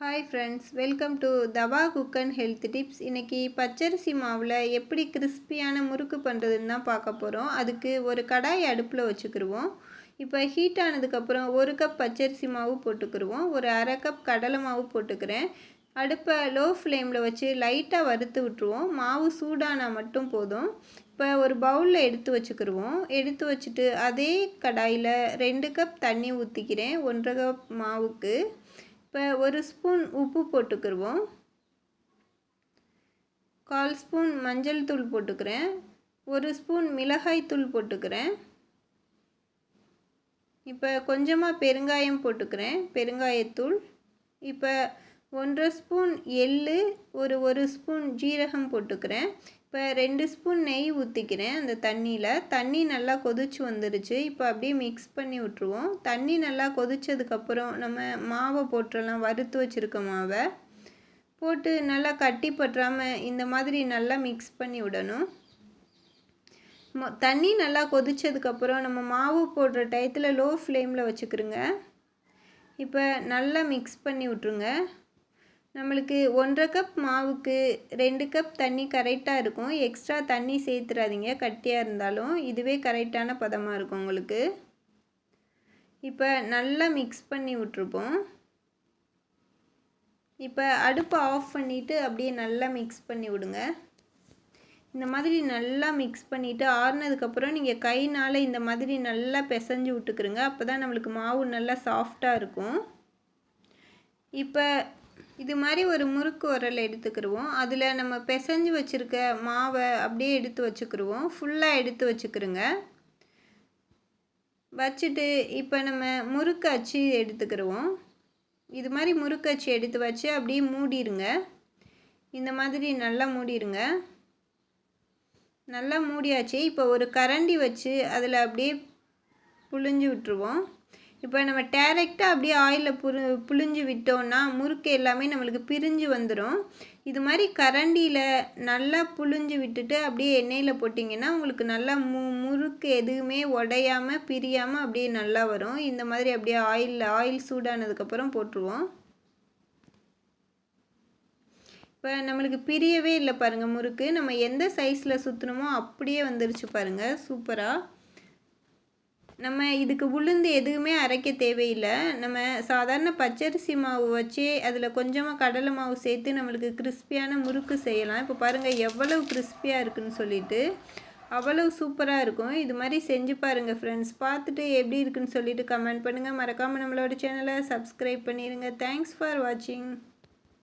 Hi friends, welcome to தவா cook and health tips. இன்றைக்கி பச்சரிசி மாவில் எப்படி கிறிஸ்பியான முறுக்கு பண்ணுறதுன்னு தான் பார்க்க போகிறோம். அதுக்கு ஒரு கடாய் அடுப்பில் வச்சுக்கிடுவோம். இப்போ ஹீட் ஆனதுக்கப்புறம் 1 கப் பச்சரிசி மாவு போட்டுக்கிடுவோம். ஒரு அரை கப் கடலை மாவு போட்டுக்கிறேன். அடுப்பை லோ ஃப்ளேமில் வச்சு லைட்டாக வறுத்து விட்டுருவோம். மாவு சூடானா மட்டும் போதும். இப்போ ஒரு பவுலில் எடுத்து வச்சுக்கிடுவோம். எடுத்து வச்சுட்டு அதே கடாயில் 2 கப் தண்ணி ஊற்றிக்கிறேன் 1.5 கப் மாவுக்கு. இப்போ 1 ஸ்பூன் உப்பு போட்டுக்கிடுவோம். 1/4 ஸ்பூன் மஞ்சள் தூள் போட்டுக்கிறேன். 1 ஸ்பூன் மிளகாய் தூள் போட்டுக்கிறேன். இப்போ கொஞ்சமாக பெருங்காயம் போட்டுக்கிறேன், பெருங்காயத்தூள். இப்போ 1.5 ஸ்பூன் எள்ளு, ஒரு ஸ்பூன் ஜீரகம் போட்டுக்கிறேன். இப்போ 2 ஸ்பூன் நெய் ஊற்றிக்கிறேன் அந்த தண்ணியில். தண்ணி நல்லா கொதிச்சு வந்துருச்சு. இப்போ அப்படியே மிக்ஸ் பண்ணி விட்ருவோம். தண்ணி நல்லா கொதிச்சதுக்கப்புறம் நம்ம மாவை போட்டுடலாம். வறுத்து வச்சுருக்க மாவை போட்டு நல்லா கட்டி பற்றாமல் இந்த மாதிரி நல்லா மிக்ஸ் பண்ணி விடணும். தண்ணி நல்லா கொதிச்சதுக்கப்புறம் நம்ம மாவு போடுற டயத்தில் லோ ஃப்ளேமில் வச்சுக்கிறோங்க. இப்போ நல்லா மிக்ஸ் பண்ணி விட்ருங்க. நம்மளுக்கு 1.5 கப் மாவுக்கு 2 கப் தண்ணி கரெக்டாக இருக்கும். எக்ஸ்ட்ரா தண்ணி சேர்த்துறாதீங்க, கட்டியாக இருந்தாலும். இதுவே கரெக்டான பதமாக இருக்கும் உங்களுக்கு. இப்போ நல்லா மிக்ஸ் பண்ணி விட்ருப்போம். இப்போ அடுப்பை ஆஃப் பண்ணிவிட்டு அப்படியே நல்லா மிக்ஸ் பண்ணி விடுங்க. இந்த மாதிரி நல்லா மிக்ஸ் பண்ணிவிட்டு ஆறுனதுக்கப்புறம் நீங்கள் கைனால் இந்த மாதிரி நல்லா பிசைஞ்சு விட்டுக்குருங்க. அப்போ தான் நம்மளுக்கு மாவு நல்லா சாஃப்டாக இருக்கும். இப்போ இது மாதிரி ஒரு முறுக்கு உரல் எடுத்துக்கிடுவோம். அதில் நம்ம பிசைஞ்சு வச்சுருக்க மாவை அப்படியே எடுத்து வச்சுக்கிடுவோம். ஃபுல்லாக எடுத்து வச்சுக்கிருங்க. வச்சுட்டு இப்போ நம்ம முறுக்கு அச்சு எடுத்துக்கிடுவோம். இது மாதிரி முறுக்கு அச்சு எடுத்து வச்சு அப்படியே மூடிடுங்க. இந்த மாதிரி நல்லா மூடிடுங்க. நல்லா மூடியாச்சு. இப்போ ஒரு கரண்டி வச்சு அதில் அப்படியே புழிஞ்சு விட்டுருவோம். இப்போ நம்ம டேரெக்டாக அப்படியே ஆயிலில் புழிஞ்சு விட்டோம்னா முறுக்கு எல்லாமே நம்மளுக்கு பிரிஞ்சு வந்துடும். இது மாதிரி கரண்டியில் நல்லா புழிஞ்சு விட்டுட்டு அப்படியே எண்ணெயில் போட்டிங்கன்னா உங்களுக்கு நல்லா முறுக்கு எதுவுமே உடையாமல் பிரியாமல் அப்படியே நல்லா வரும். இந்த மாதிரி அப்படியே ஆயில் சூடானதுக்கப்புறம் போட்டுருவோம். இப்போ நம்மளுக்கு பிரியவே இல்லை பாருங்கள் முறுக்கு. நம்ம எந்த சைஸில் சுற்றணுமோ அப்படியே வந்துருச்சு பாருங்கள், சூப்பராக. நம்ம இதுக்கு உளுந்து எதுவுமே அரைக்க தேவையில்லை. நம்ம சாதாரண பச்சரிசி மாவு வச்சு அதில் கொஞ்சமாக கடலை மாவு சேர்த்து நம்மளுக்கு கிறிஸ்பியான முறுக்கு செய்யலாம். இப்போ பாருங்கள் எவ்வளவு கிறிஸ்பியாக இருக்குதுன்னு சொல்லிட்டு. அவ்வளவு சூப்பராக இருக்கும். இது மாதிரி செஞ்சு பாருங்கள் ஃப்ரெண்ட்ஸ். பார்த்துட்டு எப்படி இருக்குன்னு சொல்லிட்டு கமெண்ட் பண்ணுங்கள். மறக்காமல் நம்மளோட சேனலை சப்ஸ்கிரைப் பண்ணிடுங்க. தேங்க்ஸ் ஃபார் வாட்சிங்.